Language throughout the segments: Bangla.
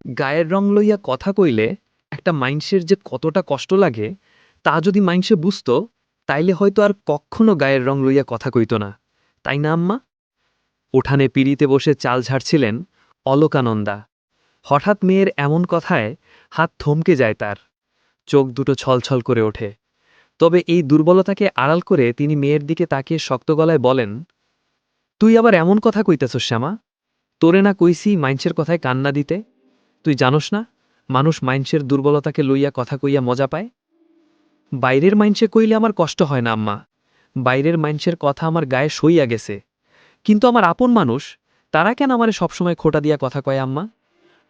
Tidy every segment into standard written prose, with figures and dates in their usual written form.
গায়ের রং লইয়া কথা কইলে একটা মাইনষের যে কতটা কষ্ট লাগে তা যদি মাইনষে বুঝত তাইলে হয়তো আর কক্ষনো গায়ের রং লইয়া কথা কইত না, তাই না আম্মা? উঠানে পিড়িতে বসে চাল ঝাড়ছিলেন অলকানন্দা। হঠাৎ মেয়ের এমন কথায় হাত থমকে যায় তার, চোখ দুটো ছলছল করে ওঠে। তবে এই দুর্বলতাকে আড়াল করে তিনি মেয়ের দিকে তাকিয়ে শক্ত গলায় বলেন, তুই আবার এমন কথা কইতেছস শ্যামা? তোরে না কইছি মাইনষের কথায় কান্না দিতে? তুই জানোস না মানুষ মাইনষের দুর্বলতাকে লইয়া কথা কইয়া মজা পায়? বাইরের মাইনষে কইলে আমার কষ্ট হয় না আম্মা, বাইরের মাইনষের কথা আমার গায়ে সইয়া গেছে। কিন্তু আমার আপন মানুষ, তারা কেন আমারে সবসময় খোটা দিয়া কথা কয় আম্মা?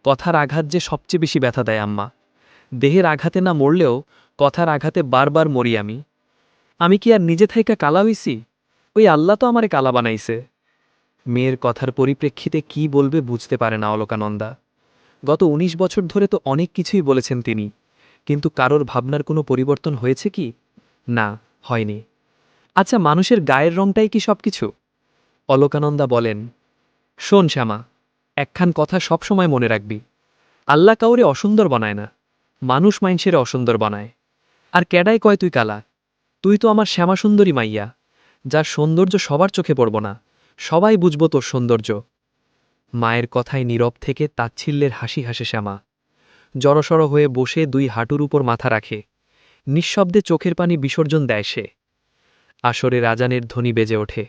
কথার আঘাত যে সবচেয়ে বেশি ব্যথা দেয় আম্মা। দেহের আঘাতে না মরলেও কথার আঘাতে বারবার মরি আমি। আমি কি আর নিজে থাইকা কালা হইছি? ওই আল্লাহ তো আমারে কালা বানাইছে। মেয়ের কথার পরিপ্রেক্ষিতে কি বলবে বুঝতে পারে না অলকানন্দা। গত ১৯ বছর ধরে তো অনেক কিছুই বলেছেন তিনি, কিন্তু কারোর ভাবনার কোনো পরিবর্তন হয়েছে কি? না, হয়নি। আচ্ছা, মানুষের গায়ের রংটাই কি সবকিছু? অলকানন্দা বলেন, শোন শ্যামা, একখান কথা সবসময় মনে রাখবি। আল্লাহ কাউরে অসুন্দর বানায় না, মানুষ মাইনষের অসুন্দর বানায়। আর ক্যাডাই কয় তুই কালা? তুই তো আমার শ্যামা সুন্দরী মাইয়া, যার সৌন্দর্য সবার চোখে পড়ব না, সবাই বুঝব তোর সৌন্দর্য। মায়ের কথায় নীরব থেকে তাচ্ছিল্যের হাসি হাসে শ্যামা। জড়সড় হয়ে বসে দুই হাঁটুর উপর মাথা রাখে, নিঃশব্দে চোখের পানি বিসর্জন দেয় সে। আসরে রাজানের ধ্বনি বেজে ওঠে।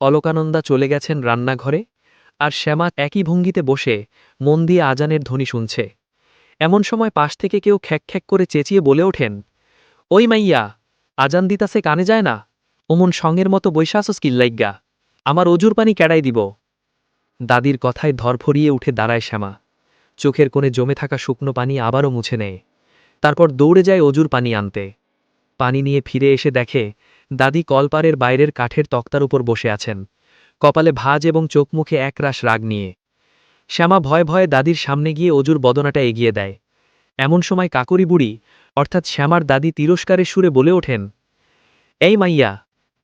অলকানন্দা চলে গেছেন রান্নাঘরে, আর শ্যামা একই ভঙ্গিতে বসে মন দিয়ে আজানের ধ্বনি শুনছে। এমন সময় পাশ থেকে কেউ খ্যাক খ্যাক করে চেঁচিয়ে বলে ওঠেন, ওই মাইয়া, আজান দিতাছে কানে যায় না? অমন সঙ্গের মতো বৈশাসস কিল্লাইগা, আমার অজুর পানি কেড়াই দিব। দাদির কথায় ধরফরিয়ে উঠে দাঁড়ায় শ্যামা। চোখের কোণে জমে থাকা শুকনো পানি আবারও মুছে নেয়। তারপর দৌড়ে যায় অজুর পানি আনতে। পানি নিয়ে ফিরে এসে দেখে দাদি কলপারের বাইরের কাঠের তক্তার উপর বসে আছেন, কপালে ভাঁজ এবং চোখ মুখে একরাশ রাগ নিয়ে। শ্যামা ভয়ে ভয়ে দাদির সামনে গিয়ে অজুর বদনাটা এগিয়ে দেয়। এমন সময় কাকুরি বুড়ি, অর্থাৎ শ্যামার দাদি তিরস্কারের সুরে বলে ওঠেন, এই মাইয়া,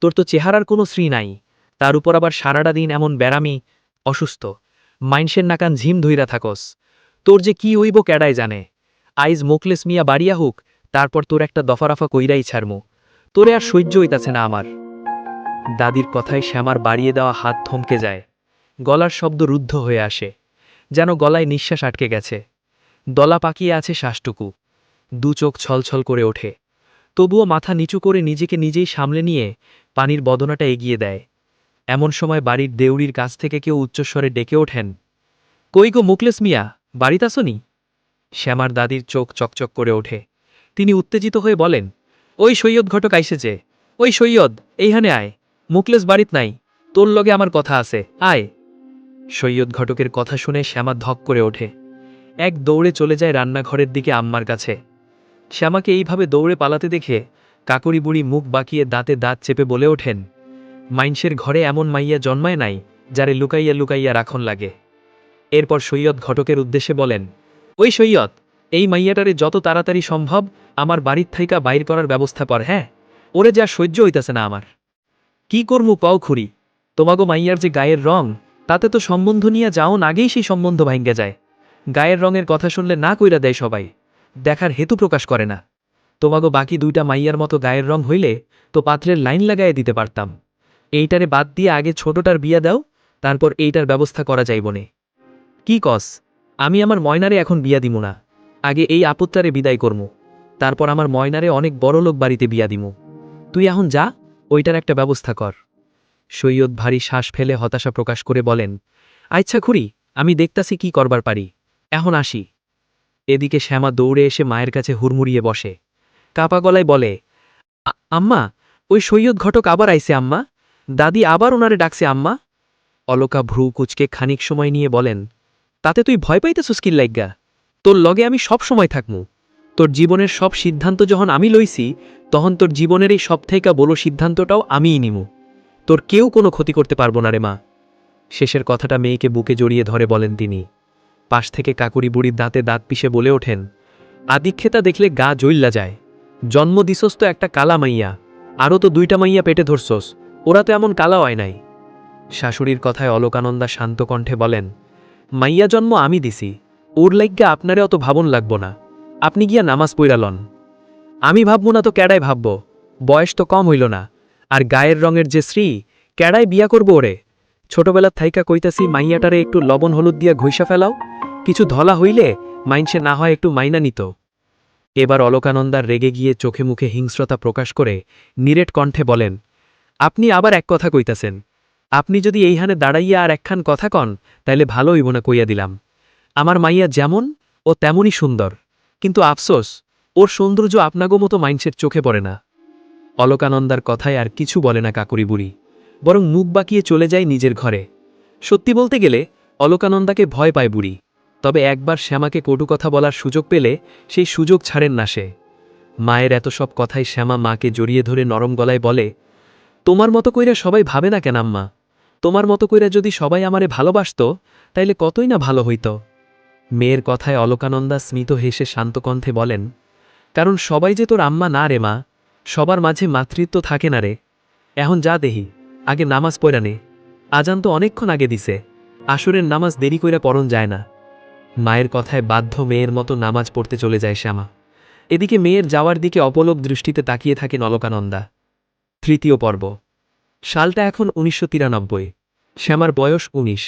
তোর তো চেহারার কোনো শ্রী নাই, তার উপর আবার সারাটা দিন এমন ব্যারামি, অসুস্থ, মাইনষের নাকান ঝিম ধইরা থাকস। তোর যে কি হইব ক্যাডায় জানে। আইজ মোকলেস মিয়া বাড়িয়া হুক, তারপর তোর একটা দফারফা কইরাই ছাড়মু। তোরে আর সহ্য হইতাছে না আমার। দাদির কথায় শ্যামার বাড়িয়ে দেওয়া হাত থমকে যায়। গলার শব্দ রুদ্ধ হয়ে আসে, যেন গলায় নিঃশ্বাস আটকে গেছে। দলা পাকিয়ে আছে শ্বাসটুকু। দু চোখ ছলছল করে ওঠে। তবুও মাথা নিচু করে নিজেকে নিজেই সামলে নিয়ে পানির বদনাটা এগিয়ে দেয়। এমন সময় বাড়ির দেউড়ির কাছ থেকে কেউ উচ্চস্বরে ডেকে ওঠেন, কই গো মুকলেস মিয়া, বাড়িতাসনি? শ্যামার দাদির চোখ চকচক করে ওঠে। তিনি উত্তেজিত হয়ে বলেন, ওই সৈয়দ ঘটক আইসেছে। ওই সৈয়দ, এইখানে আয়। মুকলেস বাড়িত নাই, তোর লগে আমার কথা আছে, আয়। সৈয়দ ঘটকের কথা শুনে শ্যামা ধক করে ওঠে। এক দৌড়ে চলে যায় রান্নাঘরের দিকে আম্মার কাছে। শ্যামাকে এইভাবে দৌড়ে পালাতে দেখে কাকুরি বুড়ি মুখ বাঁকিয়ে দাঁতে দাঁত চেপে বলে ওঠেন, মাইনষের ঘরে এমন মাইয়া জন্মায় নাই যারে লুকাইয়া লুকাইয়া রাখন লাগে। এরপর সৈয়দ ঘটকের উদ্দেশ্যে বলেন, ওই সৈয়দ, এই মাইয়াটারে যত তাড়াতাড়ি সম্ভব আমার বাড়ির থাইকা বাইর করার ব্যবস্থা কর। হ্যাঁ, ওরে যা সহ্য হইতাছে না আমার। কি করমু কও খুড়ি, তোমাগো মাইয়ার যে গায়ের রং, তাতে তো সম্বন্ধ নিয়ে যাওন আগেই সেই সম্বন্ধ ভাঙ্গে যায়। গায়ের রঙের কথা শুনলে না কইরা দেয় সবাই, দেখার হেতু প্রকাশ করে না। তোমাগো বাকি দুইটা মাইয়ার মতো গায়ের রং হইলে তো পাত্রের লাইন লাগাইয়া দিতে পারতাম। এইটারে বাদ দিয়ে আগে ছোটটার বিয়া দাও, তারপর এইটার ব্যবস্থা করা যাইবনে। কি কস? আমি আমার ময়নারে এখন বিয়া দিমু না, আগে এই আপত্তারে বিদায় করমু, তারপর আমার ময়নারে অনেক বড়লোক বাড়িতে বিয়া দিমু। তুই এখন যা, ওইটার একটা ব্যবস্থা কর। সৈয়দ ভারী শ্বাস ফেলে হতাশা প্রকাশ করে বলেন, আচ্ছা খুড়ি, আমি দেখতাছি কি করবার পারি, এখন আসি। এদিকে শ্যামা দৌড়ে এসে মায়ের কাছে হুড়মুড়িয়ে বসে, কাপা গলায় বলে, আম্মা, ওই সৈয়দ ঘটক আবার আইছে আম্মা, দাদি আবার ওনারে ডাকছে আম্মা। অলকা ভ্রু কুচকে খানিক সময় নিয়ে বলেন, তাতে তুই ভয় পাইতেছস কি লাইগ্গা? তোর লগে আমি সব সময় থাকমু। তোর জীবনের সব সিদ্ধান্ত যখন আমি লইছি, তখন তোর জীবনের এই সবথেকে বড় সিদ্ধান্তটাও আমিই নিমু। তোর কেউ কোনো ক্ষতি করতে পারবো না রে মা। শেষের কথাটা মেয়েকে বুকে জড়িয়ে ধরে বলেন তিনি। পাশ থেকে কাকুরি বুড়ির দাঁতে দাঁত পিষে বলে ওঠেন, আদিক্ষেতা দেখলে গা জ্বল্লা যায়। জন্ম দিছস তো একটা কালা মাইয়া, আরও তো দুইটা মাইয়া পেটে ধরছস, ওরা তো এমন কালা হয় নাই। শাশুড়ির কথায় অলকানন্দা শান্ত কণ্ঠে বলেন, মাইয়া জন্ম আমি দিছি, ওর লাইগ্যা আপনারে অত ভাবন লাগবো না, আপনি গিয়া নামাজ পইরা লন। আমি ভাববো না তো ক্যাডায় ভাবব, বয়স তো কম হইল না, আর গায়ের রঙের যে শ্রী, ক্যাডায় বিয়া করবো ওরে। ছোটবেলার থাইকা কইতাছি মাইয়াটারে একটু লবণ হলুদ দিয়া ঘইষা ফেলাও, কিছু ধলা হইলে মাইনসে না হয় একটু মাইনা নিত। এবার অলকানন্দার রেগে গিয়ে চোখে মুখে হিংস্রতা প্রকাশ করে নিরেট কণ্ঠে বলেন, আপনি আবার এক কথা কইতাছেন, আপনি যদি এইখানে দাঁড়াইয়া আর একখান কথা কন তাইলে ভালো হইব না কইয়া দিলাম। আমার মাইয়া যেমন ও তেমনই সুন্দর, কিন্তু আফসোস ওর সৌন্দর্য আপনাগো মতো মাইনসের চোখে পড়ে না। অলকানন্দার কথায় আর কিছু বলে না কাকুরি বুড়ি, বরং মুখ বাঁকিয়ে চলে যায় নিজের ঘরে। সত্যি বলতে গেলে অলকানন্দাকে ভয় পায় বুড়ি, তবে একবার শ্যামাকে কটু কথা বলার সুযোগ পেলে সেই সুযোগ ছাড়েন না সে। মায়ের এত সব কথায় শ্যামা মাকে জড়িয়ে ধরে নরম গলায় বলে, তোমার মতো কইরা সবাই ভাবে না কেন আম্মা? তোমার মতো কইরা যদি সবাই আমারে ভালোবাসত তাইলে কতই না ভালো হইত। মেয়ের কথায় অলকানন্দা স্মিত হেসে শান্ত কণ্ঠে বলেন, কারণ সবাই যে তোর আম্মা না রে মা, সবার মাঝে মাতৃত্ব থাকে না রে। এখন যা দেহি, আগে নামাজ পড়া নে, আজান তো অনেকক্ষণ আগে দিছে, আসরের নামাজ দেরি কইরা পড়ন যায় না। মায়ের কথায় বাধ্য মেয়ের মতো নামাজ পড়তে চলে যায় শ্যামা। এদিকে মেয়ের যাওয়ার দিকে অপলক দৃষ্টিতে তাকিয়ে থাকেন অলকানন্দা। তৃতীয় পর্ব। সালটা এখন ১৯৯৩। শ্যামার বয়স ১৯।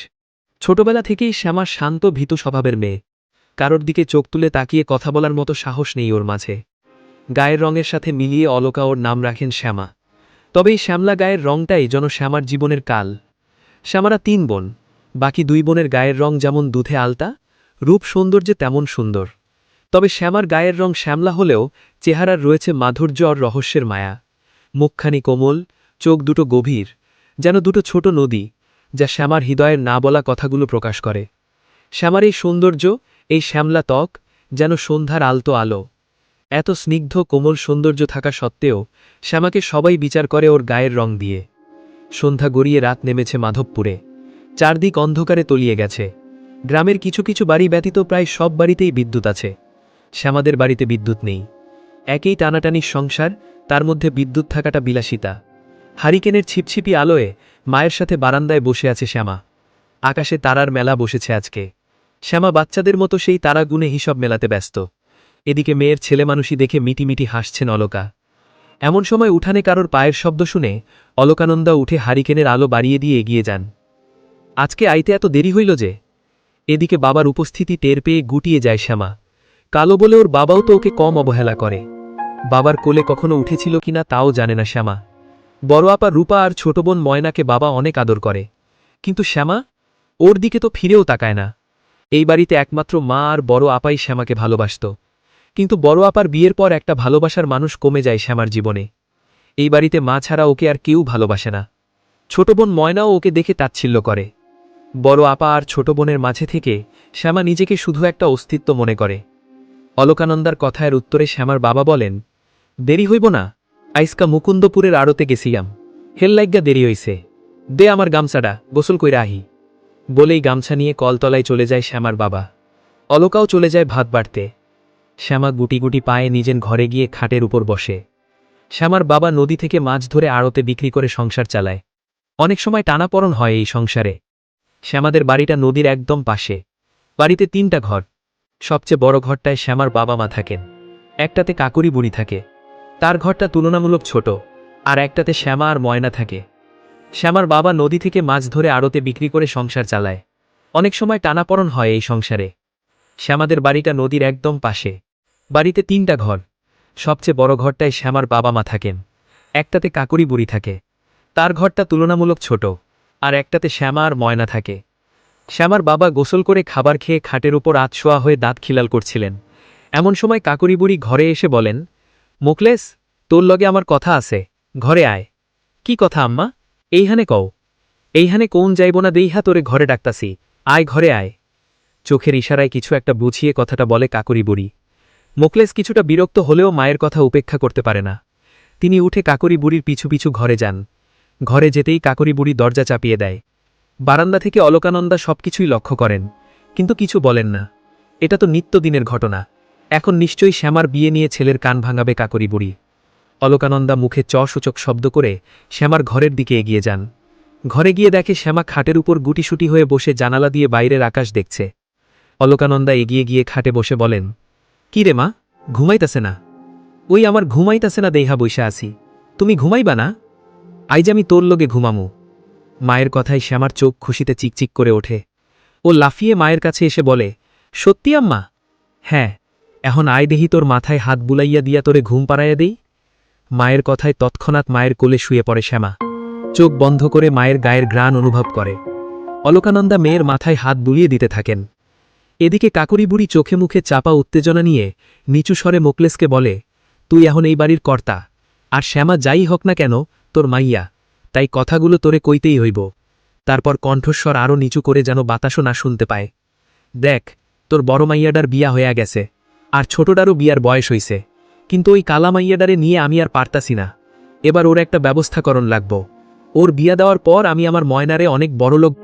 ছোটবেলা থেকেই শ্যামা শান্ত ভীতু স্বভাবের মেয়ে, কারোর দিকে চোখ তুলে তাকিয়ে কথা বলার মতো সাহস নেই ওর মাঝে। গায়ের রঙের সাথে মিলিয়ে অলকা ওর নাম রাখেন শ্যামা। তবে এই শ্যামলা গায়ের রংটাই যেন শ্যামার জীবনের কাল। শ্যামারা ৩ বোন, বাকি ২ বোনের গায়ের রং যেমন দুধে আলতা, রূপ সৌন্দর্যে তেমন সুন্দর। তবে শ্যামার গায়ের রং শ্যামলা হলেও চেহারার রয়েছে মাধুর্য আর রহস্যের মায়া। মুখখানি কোমল, চোখ দুটো গভীর, যেন দুটো ছোট নদী, যা শ্যামার হৃদয়ের না বলা কথাগুলো প্রকাশ করে। শ্যামার এই সৌন্দর্য, এই শ্যামলা ত্বক, যেন সন্ধ্যার আলতো আলো। এত স্নিগ্ধ কোমল সৌন্দর্য থাকা সত্ত্বেও শ্যামাকে সবাই বিচার করে ওর গায়ের রং দিয়ে। সন্ধ্যা গড়িয়ে রাত নেমেছে মাধবপুরে, চারদিক অন্ধকারে তলিয়ে গেছে। গ্রামের কিছু কিছু বাড়ি ব্যতীত প্রায় সব বাড়িতেই বিদ্যুৎ আছে। শ্যামাদের বাড়িতে বিদ্যুৎ নেই। একই টানাটানির সংসার, তার মধ্যে বিদ্যুৎ থাকাটা বিলাসিতা। হারিকেনের ছিপছিপি আলোয় মায়ের সাথে বারান্দায় বসে আছে শ্যামা। আকাশে তারার মেলা বসেছে আজকে। শ্যামা বাচ্চাদের মতো সেই তারা গুনে হিসাব মেলাতে ব্যস্ত। এদিকে মেয়ের ছেলেমানুষি দেখে মিটিমিটি হাসছেন অলকা। এমন সময় উঠানে কারোর পায়ের শব্দ শুনে অলকানন্দা উঠে হারিকেনের আলো বাড়িয়ে দিয়ে এগিয়ে যান। আজকে আইতে এত দেরি হইল যে? এদিকে বাবার উপস্থিতি টের পেয়ে গুটিয়ে যায় শ্যামা। কালো বলে ওর বাবাও তো ওকে কম অবহেলা করে। বাবার কোলে কখনো উঠেছিল কিনা তাও জানে না শ্যামা। বড় আপা রূপা আর ছোট বোন ময়নাকে বাবা অনেক আদর করে, কিন্তু শ্যামা ওর দিকে তো ফিরেও তাকায় না। এই বাড়িতে একমাত্র মা আর বড় আপাই শ্যামাকে ভালোবাসত, কিন্তু বড় আপার বিয়ের পর একটা ভালোবাসার মানুষ কমে যায় শ্যামার জীবনে। এই বাড়িতে মা ছাড়া ওকে আর কেউ ভালোবাসে না। ছোট বোন ময়নাও ওকে দেখে তাচ্ছিল্য করে। বড় আপা আর ছোট বোনের মাঝে থেকে শ্যামা নিজেকে শুধু একটা অস্তিত্ব মনে করে। অলকানন্দার কথায়ের উত্তরে শ্যামার বাবা বলেন, দেরি হইব না, আইসকা মুকুন্দপুরের আড়তে গেছিলাম, হেল্লাইগা দেরি হইছে, দে আমার গামছাটা, গোসল কইরা আহি। বলেই গামছা নিয়ে কলতলায় চলে যায় শ্যামার বাবা। অলকাও চলে যায় ভাত বাড়তে। শ্যামা গুটি গুটি পায়ে নিজের ঘরে গিয়ে খাটের উপর বসে। শ্যামার বাবা নদী থেকে মাছ ধরে আড়তে বিক্রি করে সংসার চালায়। অনেক সময় টানাপড়ন হয় এই সংসারে। শ্যামাদের বাড়িটা নদীর একদম পাশে। বাড়িতে ৩টা ঘর। সবচেয়ে বড় ঘরটায় শ্যামার বাবা মা থাকেন, একটাতে কাকুরি বুড়ি থাকে, তার ঘরটা তুলনামূলক ছোট, আর একটাতে শ্যামা আর ময়না থাকে। শ্যামার বাবা নদী থেকে মাছ ধরে আড়তে বিক্রি করে সংসার চালায়। অনেক সময় টানাপড়ন হয় এই সংসারে। শ্যামাদের বাড়িটা নদীর একদম পাশে। বাড়িতে ৩টা ঘর। সবচেয়ে বড় ঘরটায় শ্যামার বাবা মা থাকেন, একটাতে কাকুরি বুড়ি থাকে, তার ঘরটা তুলনামূলক ছোট, আর একটাতে শ্যামা আর ময়না থাকে। শ্যামার বাবা গোসল করে খাবার খেয়ে খাটের উপর আতশোয়া হয়ে দাঁত খিলাল করছিলেন। এমন সময় কাকুরি বুড়ি ঘরে এসে বলেন, মোকলেস, তোর লগে আমার কথা আছে, ঘরে আয়। কি কথা আম্মা? এইহানে কও। এইহানে কোন যাইব না দেইহা তোরে ঘরে ডাকতাসি, আয় ঘরে আয়। চোখের ইশারায় কিছু একটা বুঝিয়ে কথাটা বলে কাকুরি বুড়ি। মোকলেস কিছুটা বিরক্ত হলেও মায়ের কথা উপেক্ষা করতে পারে না। তিনি উঠে কাকুরি বুড়ির পিছু পিছু ঘরে যান। ঘরে যেতেই কাকুরি বুড়ি দরজা চাপিয়ে দেয়। বারান্দা থেকে অলকানন্দা সবকিছুই লক্ষ্য করেন, কিন্তু কিছু বলেন না। এটা তো নিত্যদিনের ঘটনা, এখন নিশ্চয়ই শ্যামার বিয়ে নিয়ে ছেলের কান ভাঙাবে কাকুরি বুড়ি। অলকানন্দা মুখে সূচক শব্দ করে শ্যামার ঘরের দিকে এগিয়ে যান। ঘরে গিয়ে দেখে শ্যামা খাটের উপর গুটিসুটি হয়ে বসে জানালা দিয়ে বাইরের আকাশ দেখছে। অলকানন্দা এগিয়ে গিয়ে খাটে বসে বলেন, কি রে মা, ঘুমাইতাছে না? ওই আমার ঘুমাইতাছে না দেহা বইসা আছি। তুমি ঘুমাইবা না? আইজ আমি তোর লগে ঘুমামু। মায়ের কথায় শ্যামার চোখ খুশিতে চিকচিক করে ওঠে। ও লাফিয়ে মায়ের কাছে এসে বলে, সত্যি আম্মা? হ্যাঁ, এখন আয় দেহি তোর মাথায় হাত বুলাইয়া দিয়া তোরে ঘুম পাড়াইয়া দেই। মায়ের কথায় তৎক্ষণাৎ মায়ের কোলে শুয়ে পড়ে শ্যামা। চোখ বন্ধ করে মায়ের গায়ের ঘ্রাণ অনুভব করে। অলকানন্দা মেয়ের মাথায় হাত বুলিয়ে দিতে থাকেন। এদিকে কাকুরি বুড়ি চোখে মুখে চাপা উত্তেজনা নিয়ে নিচু স্বরে মোকলেসকে বলে, তুই এখন এই বাড়ির কর্তা, আর শ্যামা যাই হোক না কেন তোর মাইয়া, তাই কথাগুলো তোরে কইতেই হইব। তারপর কণ্ঠস্বর আরও নিচু করে যেন বাতাসও না শুনতে পায়, দেখ, তোর বড় মাইয়াডার বিয়া হইয়া গেছে, আর ছোটডারও বিয়ার বয়স হইছে, কিন্তু ওই কালা মাইয়াডারে নিয়ে আমি আর পারতাছি না। এবার ওর একটা ব্যবস্থা করণ লাগব। ওর বিয়া দেওয়ার পর আমি আমার ময়নারে অনেক বড়লোক